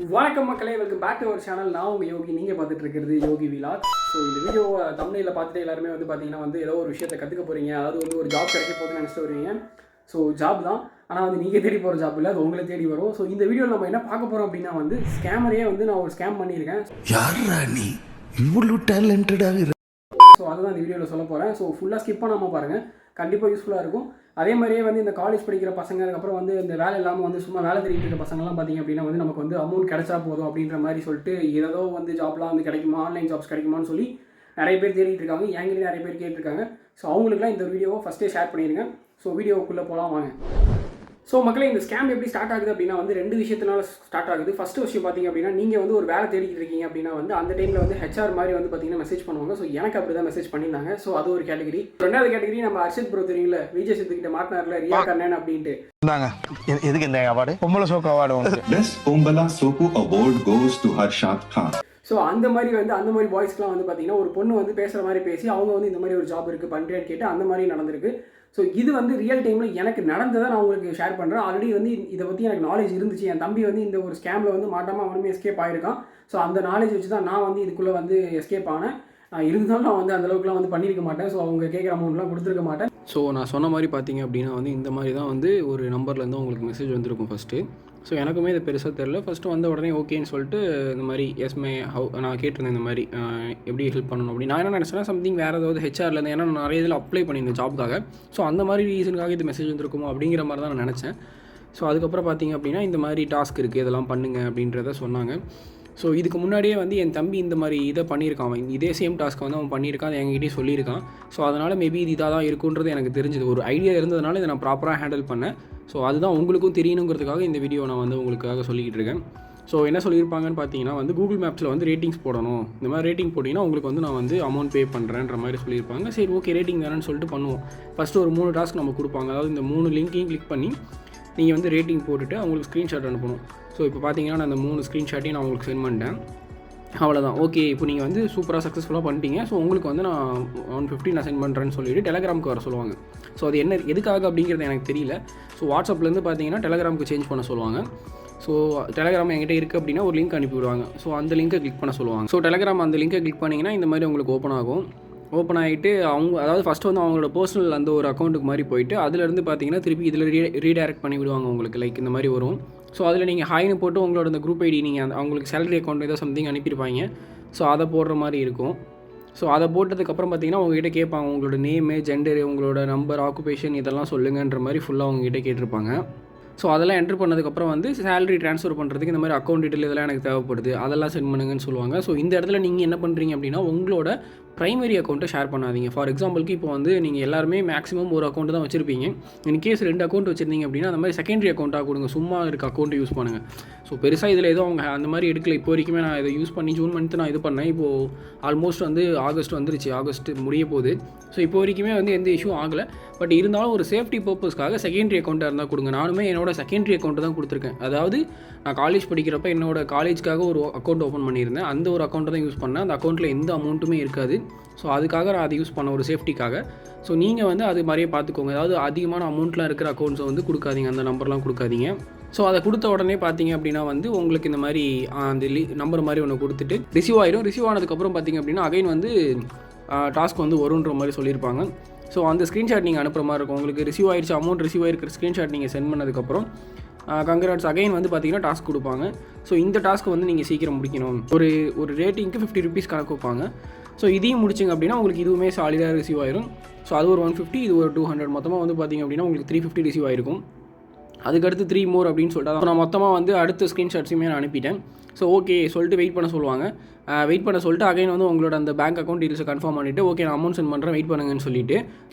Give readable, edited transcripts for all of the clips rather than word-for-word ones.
வணக்கம் மக்களே, welcome back to our channel. நான் உங்கள் யோகி, நீங்கள் பார்த்துட்டு இருக்கிறது யோகி விலாக். ஸோ இந்த வீடியோ தமிழில் பார்த்துட்டு எல்லாருமே பார்த்தீங்கன்னா ஏதோ ஒரு விஷயத்தை கற்றுக்க போகிறீங்க, அதாவது ஒரு ஜாப் கிடைக்க போகுதுன்னு நினச்சிட்டு வருவீங்க. ஸோ ஜாப் தான், ஆனால் நீங்கள் தேடி போகிற ஜாப் இல்லை, அது உங்களை தேடி வரும். ஸோ இந்த வீடியோவில் நம்ம என்ன பார்க்க போகிறோம் அப்படின்னா ஸ்கேமரே நான் ஒரு ஸ்கேம் பண்ணியிருக்கேன். யாரா நீ இவ்வளோ டேலண்டடாக? ஸோ அதுதான் இந்த வீடியோவில் சொல்ல போகிறேன். ஸோ ஃபுல்லாக ஸ்கிப் பண்ணாமல் பாருங்கள், கண்டிப்பாக யூஸ்ஃபுல்லாக இருக்கும். அதே மாதிரியே இந்த காலேஜ் படிக்கிற பசங்க, அதுக்கப்புறம் இந்த வேலை இல்லாமல் சும்மா வேலை தேடிட்டு இருக்க பசங்கள்லாம் பார்த்திங்க அப்படின்னா நமக்கு அமௌண்ட் கிடைச்சா போதும் அப்படின்ற மாதிரி சொல்லிட்டு ஏதோ ஜாப்லாம் கிடைக்குமா, ஆன்லைன் ஜாப்ஸ் கிடைக்குமான்னு சொல்லி நிறைய பேர் தேடிட்டு இருக்காங்க. என்கிட்ட நிறைய பேர் கேட்டிருக்காங்க. ஸோ அவங்களுக்குலாம் இந்த வீடியோவை ஃபஸ்ட்டே ஷேர் பண்ணிடுங்க. ஸோ வீடியோக்குள்ளே போகலாம் வாங்க. ஸோ மக்களே, இந்த ஸ்கேம் எப்படி ஸ்டார்ட் ஆகுது அப்படின்னா ரெண்டு விஷயத்தினால ஸ்டார்ட் ஆகுது. ஃபஸ்ட்டு விஷயம் பார்த்திங்க அப்படின்னா நீங்கள் ஒரு வேலை தேடிக்கிட்டு இருக்கீங்க அப்படின்னா அந்த டைமில் ஹெச்ஆர் மாதிரி பார்த்தீங்கன்னா மெசேஜ் பண்ணுவாங்க. ஸோ எனக்கு அப்படி தான் மெசேஜ் பண்ணியிருந்தாங்க. ஸோ அது ஒரு கேட்டகரி. ரெண்டாவது கேட்டகரி நம்ம அர்ஷத் ப்ரோ தெரியுங்களா, விஜய் சேதுக்கிட்ட மாட்டினார்ல ரியா கர்ணன் அப்படின்ட்டு. எதுக்கு இந்த அவார்டு? பொம்பளை சோக்கு அவார்டு. பெஸ்ட் பொம்பளா சோக்கு award goes to Harshad Khan. So அந்த மாதிரி பாய்ஸ்க்குலாம் பார்த்தீங்கன்னா ஒரு பொண்ணு பேசுகிற மாதிரி பேசி அவங்க இந்த மாதிரி ஒரு ஜாப் இருக்குது பண்ணுறேன்னு கேட்டு அந்த மாதிரி நடந்திருக்கு. ஸோ இது ரியல் டைமில் எனக்கு நடந்ததை நான் உங்களுக்கு ஷேர் பண்ணுறேன். ஆல்ரெடி இதை பற்றி எனக்கு நாலேஜ் இருந்துச்சு. என் தம்பி இந்த ஒரு ஸ்கேமில் மாட்டாமல் அவனுமே எஸ்கேப் ஆகிருக்கான். ஸோ அந்த நாலேஜ் வச்சு தான் நான் இதுக்குள்ளே எஸ்கேப் ஆனேன். இருந்தாலும் நான் அந்தளவுக்குலாம் பண்ணியிருக்க மாட்டேன். ஸோ அவங்க கேட்குற அமௌண்ட்லாம் கொடுத்துருக்க மாட்டேன். ஸோ நான் சொன்ன மாதிரி பார்த்தீங்க அப்படின்னா இந்த மாதிரி தான் ஒரு நம்பர்லேருந்து உங்களுக்கு மெசேஜ் வந்திருக்கும் ஃபஸ்ட்டு. ஸோ எனக்குமே இது பெருசாக தெரில. ஃபஸ்ட்டு உடனே ஓகேன்னு சொல்லிட்டு இந்த மாதிரி எஸ்மே நான் கேட்டிருந்தேன் இந்த மாதிரி எப்படி ஹெல்ப் பண்ணணும் அப்படின்னு. நான் என்ன நினச்சேன்னா சம்திங் வேறு ஏதாவது ஹெச்ஆர்லேருந்து, ஏன்னா நான் நிறைய இதில் அப்ளை பண்ணியிருந்தேன் ஜாப்க்காக. ஸோ அந்த மாதிரி ரீசனுக்காக இது மெசேஜ் வந்துருக்குமோ அப்படிங்கிற மாதிரி தான் நான் நினச்சேன். ஸோ அதுக்கப்புறம் பார்த்திங்க அப்படின்னா இந்த மாதிரி டாஸ்க் இருக்குது, இதெல்லாம் பண்ணுங்கள் அப்படின்றத சொன்னாங்க. ஸோ இதுக்கு முன்னாடியே என் தம்பி இந்த மாதிரி இதை பண்ணியிருக்கான். அவன் இதே சேம் டாஸ்க்கை அவன் பண்ணியிருக்கான், அதை எங்ககிட்டயே சொல்லியிருக்கான். ஸோ அதனால் மேபி இது இதாக தான் இருக்குன்றது எனக்கு தெரிஞ்சது. ஒரு ஐடியா இருந்ததுனால இதை நான் ப்ராப்பராக ஹேண்டில் பண்ணேன். ஸோ அதுதான் உங்களுக்கும் தெரியணுங்கிறதுக்காக இந்த வீடியோ நான் உங்களுக்காக சொல்லிக்கிட்டு இருக்கேன். ஸோ என்ன சொல்லியிருப்பாங்கன்னு பார்த்தீங்கன்னா கூகுள் மேப்ஸில் ரேட்டிங்ஸ் போடணும். இந்த மாதிரி ரேட்டிங் போட்டிங்கன்னா உங்களுக்கு நான் அமௌண்ட் பே பண்ணுறேன்ற மாதிரி சொல்லியிருப்பாங்க. சரி, ஓகே, ரேட்டிங் தானேன்னு சொல்லிட்டு பண்ணுவோம். ஃபஸ்ட்டு ஒரு 3 டாஸ்க் நம்ம கொடுப்பாங்க. அதாவது இந்த 3 லிங்கையும் கிளிக் பண்ணி நீங்கள் ரேட்டிங் போட்டுட்டு அவங்களுக்கு ஸ்க்ரீன்ஷாட் அனுப்பணும். ஸோ இப்போ பார்த்தீங்கன்னா நான் அந்த 3 ஸ்க்ரீன்ஷாட்டையும் நான் உங்களுக்கு சென்ட் பண்ணிட்டேன். அவ்வளோதான். ஓகே, இப்போ நீங்கள் சூப்பராக சக்ஸஸ்ஃபுல்லாக பண்ணிட்டீங்க. ஸோ உங்களுக்கு நான் 150 நான் சென்ட் பண்ணுறேன்னு சொல்லிவிட்டு டெலகிராமுக்கு வர சொல்லுவாங்க. ஸோ அது எதுக்காக அப்படிங்கிறது எனக்கு தெரியல. ஸோ வாட்ஸ்அப்லேருந்து பார்த்தீங்கன்னா டெலகிராமுக்கு சேஞ்ச் பண்ண சொல்லுவாங்க. ஸோ டெலகிராம் என்கிட்ட இருக்குது அப்படின்னா ஒரு லிங்க் அனுப்பிவிடுவாங்க. ஸோ அந்த லிங்கை கிளிக் பண்ண சொல்லுவாங்க. ஸோ டெலகிராம் அந்த லிங்கை கிளிக் பண்ணிங்கன்னா இந்த மாதிரி உங்களுக்கு ஓப்பன் ஆகும். ஓப்பன் ஆகிட்டு அதாவது ஃபஸ்ட்டு அவங்களோட பர்சனல் அந்த ஒரு அக்கௌண்ட்டுக்கு மாதிரி போயிட்டு அதிலேருந்து பார்த்தீங்கன்னா திருப்பி இதில் ரீடைரக்ட் பண்ணி விடுவாங்க உங்களுக்கு. லைக் இந்த மாதிரி வரும். ஸோ அதில் நீங்கள் ஹாய்னு போட்டு உங்களோட இந்த குரூப் ஐடி நீங்கள் அவங்களுக்கு சேலரி அக்கௌண்ட் ஏதோ சம்திங் அனுப்பியிருப்பாங்க. ஸோ அதை போடுற மாதிரி இருக்கும். ஸோ அதை போட்டதுக்கப்புறம் பார்த்தீங்கன்னா உங்ககிட்ட கேட்பாங்க உங்களோட நேமு, ஜெண்டரு, உங்களோட நம்பர், ஆக்குபேஷன் இதெல்லாம் சொல்லுங்கன்ற மாதிரி ஃபுல்லாக அவங்ககிட்ட கேட்டிருப்பாங்க. ஸோ அதெல்லாம் என்ட்ரு பண்ணதுக்கப்புறம் சேலரி ட்ரான்ஸ்ஃபர் பண்ணுறதுக்கு இந்த மாதிரி அக்கௌண்ட் டீட்டெயில் இதெல்லாம் எனக்கு தேவைப்படுது, அதெல்லாம் சென்ட் பண்ணுங்கன்னு சொல்லுவாங்க. ஸோ இந்த இடத்துல நீங்கள் என்ன பண்ணுறீங்க அப்படின்னா உங்களோட ப்ரைமரி அக்கௌண்ட்டை ஷேர் பண்ணாதீங்க. ஃபார் எக்ஸாம்பிளுக்கு இப்போ நீங்கள் எல்லாருமே மேக்ஸிமம் ஒரு அக்கௌண்ட் தான் வச்சுருப்பீங்க. இன்கேஸ் 2 அக்கௌண்ட் வச்சுருந்தீங்க அப்படின்னா அந்த மாதிரி செகண்டரி அக்கௌண்ட்டாக கொடுங்க. சும்மா இருக்க அக்கௌண்ட்டை யூஸ் பண்ணுங்கள். ஸோ பெருசாக இதில் ஏதோ அவங்க அந்த மாதிரி எடுக்கல. இப்போ வரைக்குமே நான் இதை யூஸ் பண்ணி ஜூன் மந்த்து நான் இது பண்ணேன். இப்போது ஆல்மோஸ்ட் ஆகஸ்ட் வந்துருச்சு, ஆகஸ்ட் முடிய போகுது. ஸோ இப்போ வரைக்குமே எந்த இஷ்யூ ஆகலை. பட் இருந்தாலும் ஒரு சேஃப்டி பர்பஸ்க்காக செகண்டரி அக்கௌண்ட்டாக இருந்தால் கொடுங்க. நானுமே என்னோட செகண்டரி அக்கௌண்ட்டு தான் கொடுத்துருக்கேன். அதாவது நான் காலேஜ் படிக்கிறப்ப என்னோட காலேஜ்க்காக ஒரு அக்கௌண்ட் ஓப்பன் பண்ணியிருந்தேன். அந்த ஒரு அக்கௌண்ட்டை தான் யூஸ் பண்ணேன். அந்த அக்கௌண்ட்டில் எந்த அமௌண்ட்டுமே இருக்காது. ஸோ அதுக்காக நான் அதை யூஸ் பண்ண ஒரு சேஃப்டிக்காக. ஸோ நீங்கள் அது மாதிரியே பார்த்துக்கோங்க. அதாவது அதிகமான அமௌண்ட்லாம் இருக்கிற அக்கௌண்ட்ஸை கொடுக்காதீங்க, அந்த நம்பர்லாம் கொடுக்காதீங்க. ஸோ அதை கொடுத்த உடனே பார்த்தீங்க அப்படின்னா உங்களுக்கு இந்த மாதிரி அந்த நம்பர் மாதிரி ஒன்று கொடுத்துட்டு ரிசீவ் ஆகிடும். ரிசீவ் ஆனதுக்கப்புறம் பார்த்தீங்க அப்படின்னா அகைன் டாஸ்க் வருன்ற மாதிரி சொல்லியிருப்பாங்க. ஸோ அந்த ஸ்க்ரீன்ஷாட் நீங்கள் அனுப்புகிற மாதிரி இருக்கும். உங்களுக்கு ரிசீவ் ஆகிடுச்சு, அமௌண்ட் ரிசீவ் ஆகிருக்கிற ஸ்க்ரீன்ஷாட் நீங்கள் சென்ட் பண்ணதுக்கப்புறம் கங்க்ராட்ஸ் அகைன் பார்த்தீங்கன்னா டாஸ்க் கொடுப்பாங்க. ஸோ இந்த டாஸ்க்கு நீங்கள் சீக்கிரம் முடிக்கணும். ஒரு ரேட்டிங்க்கு 50 ருபீஸ் கணக்கு வைப்பாங்க. ஸோ இதையும் முடிச்சிங்க அப்படின்னா உங்களுக்கு இதுவுமே சாலிடாக ரிசீவ் ஆயிரும். ஸோ அது ஒரு 150, இது ஒரு 200, மொத்தமாக பார்த்தீங்க அப்படின்னா உங்களுக்கு 350 ரிசீவ் ஆயிருக்கும். அதுக்கடுத்து 3 more அப்படின்னு சொல்லிட்டு நான் மொத்தமாக அடுத்த ஸ்க்ரீன்ஷாட்ஸுமே நான் அனுப்பிட்டேன். ஸோ ஓகே சொல்லிட்டு வெயிட் பண்ண சொல்லுவாங்க. வெயிட் பண்ண சொல்லிட்டு அகைன் உங்களோட அந்த பேங்க் அக்கௌண்ட் டீட்டெயில்ஸை கன்ஃபார்ம் பண்ணிவிட்டு ஓகே நான் அமௌண்ட் சென்ட் பண்ணுறேன், வெயிட் பண்ணுங்கன்னு சொல்லிட்டு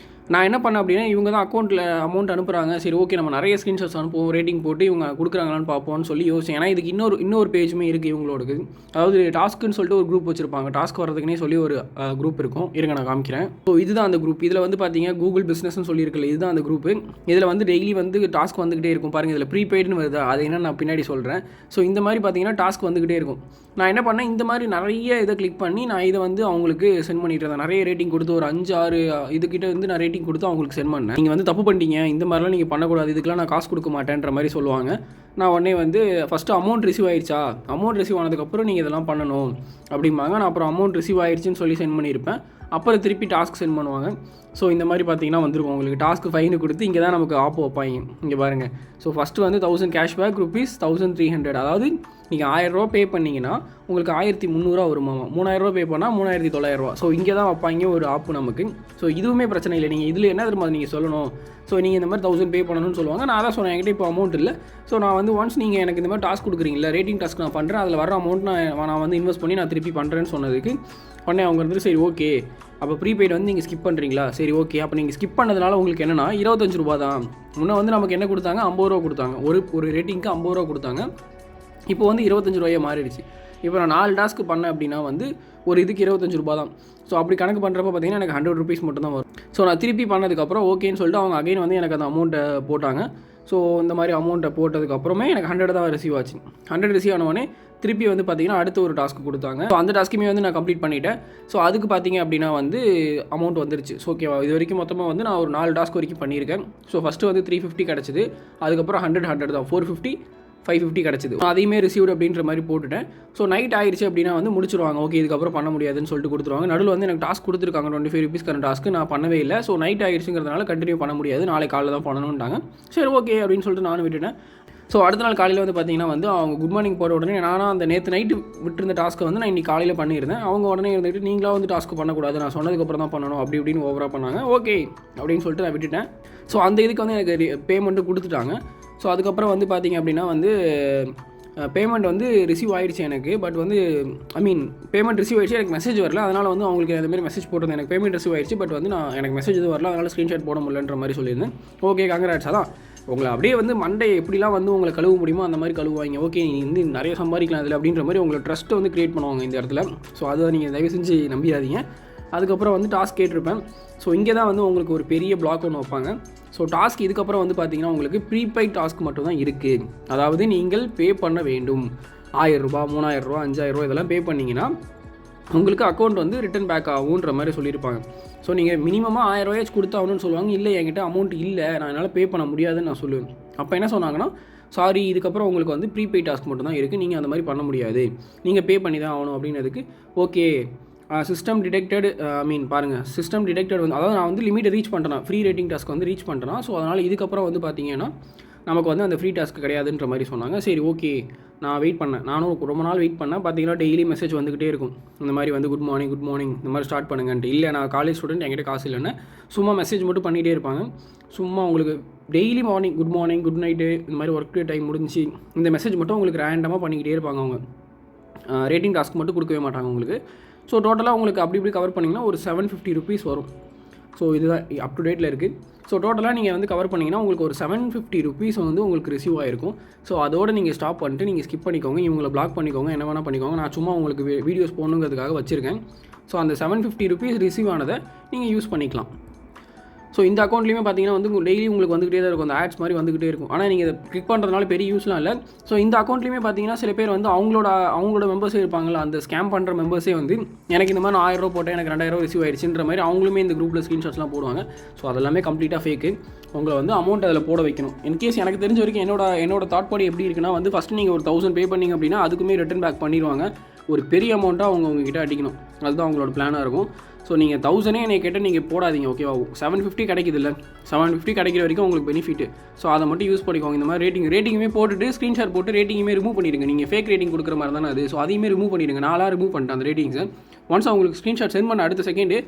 நான் என்ன பண்ணேன் அப்படின்னா இவங்க தான் அக்கௌண்ட்டில் அமௌண்ட் அனுப்புகிறாங்க. சரி, ஓகே நம்ம நிறைய ஸ்க்ரீன்ஷாட்ஸ் அனுப்புவோம், ரேட்டிங் போட்டு இவங்க கொடுக்குறாங்களான்னு பார்ப்போம்னு சொல்லி யோசிச்சேன். ஏன்னா இதுக்கு இன்னொரு பேஜுமே இருக்குது இவங்களோடக்கு. அதாவது டாஸ்க்குன்னு சொல்லிட்டு ஒரு குரூப் வச்சுருப்பாங்க. டாஸ்க் வரதுக்குனே சொல்லி ஒரு குரூப் இருக்கும். இருங்க நான் காமிக்கிறேன். ஸோ இதுதான் அந்த குரூப். இதில் பார்த்தீங்க கூகுள் பிஸ்னஸ்னு சொல்லியிருக்கல, இதுதான் அந்த குரூப்பு. இதில் டெய்லி டாஸ்க் வந்துக்கிட்டே இருக்கும். பாருங்கள், இதில் ப்ரீபெய்டுன்னு வருதா, அது என்ன நான் பின்னாடி சொல்கிறேன். ஸோ இந்த மாதிரி பார்த்தீங்கன்னா டாஸ்க் வந்துக்கிட்டே இருக்கும். நான் என்ன பண்ணேன், இந்த மாதிரி நிறைய இதை கிளிக் பண்ணி நான் இதை அவங்களுக்கு சென்ட் பண்ணிட்டு இருந்தேன். நிறைய ரேட்டிங் கொடுத்து ஒரு 5-6 இதுக்கிட்ட நான் ரேட்டிங் கொடுத்து அவங்களுக்கு சென்ட் பண்ணேன். நீங்கள் தப்பு பண்ணிட்டீங்க, இந்த மாதிரிலாம் நீங்கள் பண்ணக்கூடாது, இதுக்கெலாம் நான் காசு கொடுக்க மாட்டேன்ற மாதிரி சொல்லுவாங்க. நான் உடனே வந்து ஃபஸ்ட்டு அமௌண்ட் ரிசீவ் ஆயிடுச்சா, அமௌண்ட் ரிசீவ் ஆனதுக்கப்புறம் நீங்கள் இதெல்லாம் பண்ணணும் அப்படிம்பாங்க. நான் அப்புறம் அமௌண்ட் ரிசீவ் ஆயிடுச்சுன்னு சொல்லி சென்ட் பண்ணியிருப்பேன். அப்புறம் திருப்பி டாஸ்க் சென்ட் பண்ணுவாங்க. ஸோ இந்த மாதிரி பார்த்தீங்கன்னா வந்துருக்கும் உங்களுக்கு டாஸ்க்கு ஃபைனு கொடுத்து இங்கே தான் நமக்கு ஆப் வைப்பாங்க. இங்கே பாருங்கள். ஸோ ஃபஸ்ட்டு வந்து 1000 கேஷ்பேக் ருபீஸ் 1300. அதாவது நீங்கள் 1000 ரூபா பே பண்ணிங்கன்னா உங்களுக்கு 1300 வருமாமா. 3000 பே பண்ணால் 3900. ஸோ இங்கே தான் வைப்பாங்க ஒரு ஆப்பு நமக்கு. ஸோ இதுவுமே பிரச்சனை இல்லை. நீங்கள் இதில் என்ன தெரியுமா நீங்கள் சொல்லணும், ஸோ நீங்கள் இந்த மாதிரி 1000 பே பண்ணணும்னு சொல்லுவாங்க. நான் தான் சொன்னேன், என்கிட்ட இப்போ அமௌண்ட் இல்லை. ஸோ நான் வந்து ஒன்ஸ் நீங்கள் எனக்கு இந்த மாதிரி டாஸ்க் கொடுக்குறீங்களா, ரேட்டிங் டாஸ்க் நான் பண்ணுறேன், அதில் வர அமௌண்ட் நான் வந்து இன்வெஸ்ட் பண்ணி நான் திருப்பி பண்ணுறேன்னு சொன்னதுக்கு உடனே அவங்க வந்துட்டு சரி ஓகே, அப்போ ப்ரீபெய்ட் வந்து நீங்கள் ஸ்கிப் பண்ணுறீங்களா, சரி ஓகே. அப்போ நீங்கள் ஸ்கிப் பண்ணதுனால உங்களுக்கு என்னென்னா 25 ரூபா தான். முன்னே வந்து நமக்கு என்ன கொடுத்தாங்க, 50 ரூபா கொடுத்தாங்க. ஒரு ரேட்டிங்க்கு 50 ரூபா கொடுத்தாங்க. இப்போ வந்து 25 ரூபாயே மாறிடுச்சு. இப்போ நான் 4 டாஸ்க்கு பண்ணேன் அப்படின்னா வந்து ஒரு இதுக்கு 25 ரூபா தான். ஸோ அப்படி கணக்கு பண்ணுறப்ப பார்த்தீங்கன்னா எனக்கு 100 ருபீஸ் மட்டும் தான் வரும். ஸோ நான் திருப்பி பண்ணதுக்கப்புறம் ஓகேன்னு சொல்லிட்டு அவங்க அகைன் வந்து எனக்கு அந்த அமௌண்ட்டை போட்டாங்க. ஸோ இந்த மாதிரி அமௌண்ட்டை போட்டதுக்கப்புறமே எனக்கு 100 தான் ரிசீவ் ஆச்சு. 100 ரிசீவ் ஆனவொடனே திருப்பி வந்து பார்த்திங்கன்னா அடுத்த ஒரு டாஸ்க்கு கொடுத்தாங்க. ஸோ அந்த டாஸ்க்குமே வந்து நான் கம்ப்ளீட் பண்ணிட்டேன். ஸோ அதுக்கு பார்த்தீங்க அப்படின்னா வந்து அமௌண்ட் வந்துருச்சு. ஸோ ஓகேவா, இது வரைக்கும் மொத்தமாக வந்து நான் ஒரு 4 டாஸ்க் வரைக்கும் பண்ணியிருக்கேன். ஸோ ஃபஸ்ட்டு வந்து 350 கிடச்சிது. அதுக்கப்புறம் 100 தான் 450 550 கிடச்சிது. அதையுமே ரிசீவ்டு அப்படின்ற மாதிரி போட்டுட்டேன். ஸோ நைட் ஆயிடுச்சு அப்படின்னா வந்து முடிச்சிருவாங்க. ஓகே இதுக்கப்புறம் பண்ண முடியாதுன்னு சொல்லிட்டு கொடுத்துருவாங்க. நடுவில் வந்து எனக்கு டாஸ்க் கொடுத்துருக்காங்க 25 ருபீஸ்க்கான டாஸ்க்கு, நான் பண்ணவே இல்லை. ஸோ நைட் ஆயிடுச்சுங்கிறதுனால கண்டினியூ பண்ண முடியாது, நாளைக்கு காலையில் தான் பண்ணணுன்ட்டாங்க. சரி ஓகே அப்படின்னு சொல்லிட்டு நானும் விட்டுட்டேன். ஸோ அடுத்த நாள் காலையில் வந்து பார்த்தீங்கன்னா வந்து அவங்க குட் மார்னிங் போகிற உடனே நானும் அந்த நேற்று நைட்டு விட்டுருந்த டாஸ்க்கை வந்து நான் இன்றைக்கி காலையில் பண்ணியிருந்தேன். அவங்க உடனே இருந்துட்டு நீங்களாக வந்து டாஸ்க்கு பண்ணக்கூடாது, நான் சொன்னதுக்கப்புறம் தான் பண்ணணும் அப்படி இப்படின்னு ஓவராக பண்ணாங்க. ஓகே அப்படின்னு சொல்லிட்டு நான் விட்டுட்டேன். ஸோ அந்த இதுக்கு வந்து எனக்கு பேமெண்ட்டும் கொடுத்துட்டாங்க. ஸோ அதுக்கப்புறம் வந்து பார்த்திங்க அப்படின்னா வந்து பேமெண்ட் வந்து ரிசீவ் ஆகிடுச்சு எனக்கு. பட் வந்து பேமெண்ட் ரிசீவ் ஆகிடுச்சு, எனக்கு மெசேஜ் வரல. அதனால் வந்து அவங்களுக்கு அந்தமாதிரி மெசேஜ் போட்டிருந்தேன், எனக்கு பேமெண்ட் ரிசீவ் ஆகிடுச்சு பட் வந்து எனக்கு மெசேஜ் எதுவும் வரல, அதனால் ஸ்க்ரீன்ஷாட் போட முடியலன்ற மாதிரி சொல்லியிருந்தேன். Okay congrats. அதான் உங்களை அப்படியே வந்து மண்டே எப்படிலாம் வந்து உங்களை கழுவ முடியுமோ அந்த மாதிரி கழுவுவாங்க. ஓகே நீ வந்து நிறைய சம்பாதிக்கலாம் அதில் அப்படின்ற மாதிரி உங்களை ட்ரஸ்ட்டை வந்து க்ரியேட் பண்ணுவாங்க இந்த இடத்துல. ஸோ அதை நீங்கள் தயவு செஞ்சு நம்பிடாதீங்க. அதுக்கப்புறம் வந்து டாஸ்க் கேட்டிருப்பேன். ஸோ இங்கே தான் வந்து உங்களுக்கு ஒரு பெரிய பிளாக் ஒன்று வைப்பாங்க. ஸோ டாஸ்க் இதுக்கப்புறம் வந்து பார்த்திங்கன்னா உங்களுக்கு ப்ரீபெய்ட் டாஸ்க் மட்டும் தான் இருக்குது. அதாவது நீங்கள் பே பண்ண வேண்டும். 1000 ரூபா 3000 ரூபா 5000 ரூபா இதெல்லாம் பே பண்ணிங்கன்னா உங்களுக்கு அக்கௌண்ட் வந்து ரிட்டன் பேக் ஆகுன்ற மாதிரி சொல்லியிருப்பாங்க. ஸோ நீங்கள் மினிமமாக 1000 ரூபாயாச்சும் கொடுத்தாகணும்னு சொல்லுவாங்க. இல்லை என்கிட்ட அமௌண்ட் இல்லை, நான் என்னால் பே பண்ண முடியாதுன்னு நான் சொல்லுவேன். அப்போ என்ன சொன்னாங்கன்னா, சாரி இதுக்கப்புறம் உங்களுக்கு வந்து ப்ரீபெய்ட் டாஸ்க் மட்டும் தான் இருக்குது, நீங்கள் அந்த மாதிரி பண்ண முடியாது, நீங்கள் பே பண்ணி தான் ஆகணும் அப்படின்னதுக்கு ஓகே சிஸ்டம் டிடெக்டட் பாருங்கள் சிஸ்டம் டிடெக்டட் வந்து அதாவது நான் வந்து லிமிட்டை ரீச் பண்ணிட்டேன், ஃப்ரீ ரேட்டிங் டாஸ்க் வந்து ரீச் பண்ணிட்டேன். ஸோ அதனால் இதுக்கப்புறம் வந்து பார்த்தீங்கன்னா நமக்கு வந்து அந்த ஃப்ரீ டாஸ்க் கிடையாதுன்ற மாதிரி சொன்னாங்க. சரி ஓகே நான் வெயிட் பண்ணேன், நானும் ரொம்ப நாள் வெயிட் பண்ணேன். பார்த்தீங்கன்னா டெய்லி மெசேஜ் வந்துக்கிட்டே இருக்கும், இந்த மாதிரி வந்து குட் மார்னிங் இந்த மாதிரி ஸ்டார்ட் பண்ணுங்கன்ட்டு. இல்லை நான் காலேஜ் ஸ்டூடெண்ட், என்கிட்ட காசு இல்லைன்னு சும்மா மெசேஜ் மட்டும் பண்ணிகிட்டே இருப்பாங்க. சும்மா உங்களுக்கு daily good morning good night இந்த மாதிரி ஒர்க் டைம் முடிஞ்சு இந்த மெசேஜ் மட்டும் உங்களுக்கு ரேண்டமாக பண்ணிக்கிட்டே இருப்பாங்க. அவங்க ரேட்டிங் டாஸ்க் மட்டும் கொடுக்கவே மாட்டாங்க உங்களுக்கு. ஸோ டோட்டலாக உங்களுக்கு அப்படி இப்படி கவர் பண்ணிங்கன்னா ஒரு 750 ருபீஸ் வரும். ஸோ இதுதான் அப் டு டேட்டில் இருக்குது. ஸோ டோட்டலாக நீங்கள் வந்து கவர் பண்ணிங்கன்னா உங்களுக்கு ஒரு 750 ருபீஸ் வந்து உங்களுக்கு ரிசீவ் ஆகிருக்கும். ஸோ அதோடு நீங்கள் ஸ்டாப் பண்ணிட்டு நீங்கள் ஸ்கிப் பண்ணிக்கோங்க, இவங்களை பிளாக் பண்ணிக்கோங்க, என்ன வேணால் பண்ணிக்கோங்க. நான் சும்மா உங்களுக்கு வீடியோஸ் போடணுங்கிறதுக்காக வச்சுருக்கேன். ஸோ அந்த 750 ருபீஸ் ரிசீவ் ஆனதை நீங்கள் யூஸ் பண்ணிக்கலாம். ஸோ இந்த அக்கௌண்ட்லேயுமே பார்த்தீங்கன்னா வந்து டெய்லி உங்களுக்கு வந்துகிட்டே தான் இருக்கும், அந்த ஆட்ஸ் மாதிரி வந்துகிட்டே இருக்கும். ஆனால் நீங்கள் இதை கிளிக் பண்ணுறதுனால பெரிய யூஸ்லாம் இல்லை. ஸோ இந்த அக்கௌண்ட்லேயுமே பார்த்தீங்கன்னா சில பேர் வந்து அவங்களோட மெம்பர்ஸே இருப்பாங்களா, அந்த ஸ்கேம் பண்ணுற மெம்பர்ஸே வந்து எனக்கு இந்த மாதிரி நான் 1000 ரூபா போட்டேன், எனக்கு 2000 ரூபா ரிசீவ் ஆயிடுச்சுன்ற மாதிரி அவங்களுமே இந்த குரூப்பில் ஸ்க்ரீன்ஷாட்ஸ்லாம் போடுவாங்க. ஸோ அதெல்லாமே கம்ப்ளீட்டாக ஃபேக்கு. உங்களை வந்து அமௌண்ட் அதில் போட வைக்கணும். இன்கேஸ் எனக்கு தெரிஞ்ச வரைக்கும் என்னோட தாட் படி எப்படி இருக்குன்னா வந்து ஃபஸ்ட்டு நீங்கள் ஒரு 1000 பே பண்ணிங்க அப்படின்னா அதுக்குமே ரிட்டன் பேக் பண்ணிடுவாங்க. ஒரு பெரிய அமௌண்ட்டாக உங்ககிட்ட அடிக்கணும், அதுதான் அவங்களோட பிளானாக இருக்கும். ஸோ நீங்கள் 1000 என்னை கேட்டால் நீங்கள் போடாதீங்க, ஓகேவா. 750 கிடைக்குது இல்லை, 750 கிடைக்கிற வரைக்கும் உங்களுக்கு பெனிஃபிட். ஸோ அதை மட்டும் யூஸ் பண்ணிக்கோங்க. இந்த மாதிரி ரேட்டிங்குமே போட்டுட்டு ஸ்க்ரீன்ஷாட் போட்டு ரேட்டிங்குமே ரிமூவ் பண்ணிடுங்க. நீங்கள் ஃபேக் ரேட்டிங் கொடுக்குற மாதிரி தானே அது. ஸோ அதையுமே ரிமூவ் பண்ணிடுங்க. நான்லாம் ரிமூவ் பண்ணிட்டேன் அந்த ரேட்டிங்ஸை. ஒன்ஸ் அவங்களுக்கு ஸ்க்ரீன்ஷாட் சென்ட் பண்ண அடுத்த செகண்டு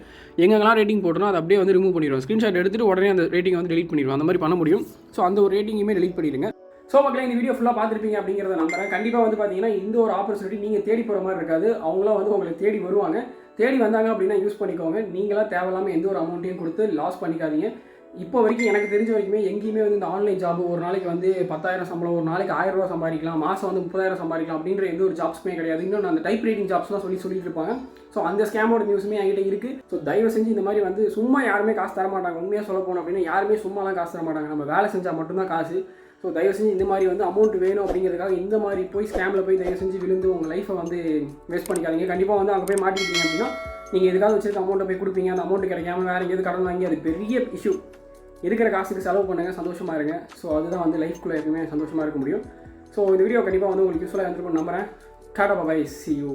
எங்கெல்லாம் ரேட்டிங் போட்டோம் அதை அப்படியே வந்து ரிமூவ் பண்ணிடுவோம். ஸ்க்ரீன்ஷாட் எடுத்துகிட்டு உடனே அந்த ரேட்டிங் வந்து டெலிட் பண்ணிடுவோம். அந்த மாதிரி பண்ண முடியும். ஸோ அந்த ஒரு ரேட்டிங்குமே டெலிட் பண்ணிடுங்க. ஸோ மக்களே இந்த வீடியோ ஃபுல்லாக பார்த்துருப்பீங்க அப்படிங்கிறத நம்புறேன். கண்டிப்பாக வந்து பார்த்தீங்கன்னா இந்த ஒரு ஆப்பர்ச்சுனிட்டி நீங்கள் தேடி போகிற மாதிரி இருக்காது, அவங்களாம் வந்து உங்களுக்கு தேடி வருவாங்க. தேடி வந்தாங்க அப்படின்னா யூஸ் பண்ணிக்கோங்க. நீங்களாம் தேவையில்லாமல் எந்த ஒரு அமௌண்ட்டையும் கொடுத்து லாஸ் பண்ணிக்காதீங்க. இப்போ வரைக்கும் எனக்கு தெரிஞ்ச வரைக்குமே எங்கேயுமே வந்து இந்த ஆன்லைன் ஜாப் ஒரு நாளைக்கு வந்து 10,000 சம்பளம், ஒரு நாளைக்கு 1000 ரூபா சம்பாதிக்கலாம், மாதம் வந்து 30,000 சம்பாதிக்கலாம் அப்படின்ற எந்த ஒரு ஜாப்ஸுமே கிடையாது. இன்னொன்று அந்த டைப் ரைட்டிங் ஜாப்ஸ்லாம் சொல்லிட்டு இருப்பாங்க. ஸோ அந்த ஸ்கேமோட நியூஸுமே என்கிட்ட இருக்குது. ஸோ தயவு செஞ்சு இந்த மாதிரி வந்து சும்மா யாருமே காசு தர மாட்டாங்க. உண்மையாக சொல்ல போனோம் அப்படின்னா யாருமே சும்மாலாம் காசு தர மாட்டாங்க, நம்ம வேலை செஞ்சால் மட்டும்தான் காசு. ஸோ தயவு செஞ்சு இந்த மாதிரி வந்து அமௌண்ட் வேணும் அப்படிங்கிறதுக்காக இந்த மாதிரி போய் ஸ்கேமில் போய் தயவு செஞ்சு விழுந்து உங்கள் லைஃப்பை வந்து வேஸ்ட் பண்ணிக்காதீங்க. கண்டிப்பாக வந்து அங்கே போய் மாட்டிக்கிட்டீங்க அப்படின்னா நீங்கள் எதுக்காக வச்சிருக்க அமௌண்ட்டை போய் கொடுப்பீங்க, அந்த அமௌண்ட் கிடைக்காம வேறு எங்கேயாவது கடன் வாங்கி அது பெரிய இஷ்யூ. இருக்கிற காசுக்கு செலவு பண்ணுங்கள், சந்தோஷமாக இருங்க. ஸோ அதுதான் வந்து லைஃப்குள்ளே எப்பவுமே சந்தோஷமாக இருக்க முடியும். ஸோ இந்த வீடியோ கண்டிப்பாக வந்து உங்களுக்கு யூஸ்ஃபுல்லாக இருந்திருக்கும்னு நம்புறேன். Tata bye, see you.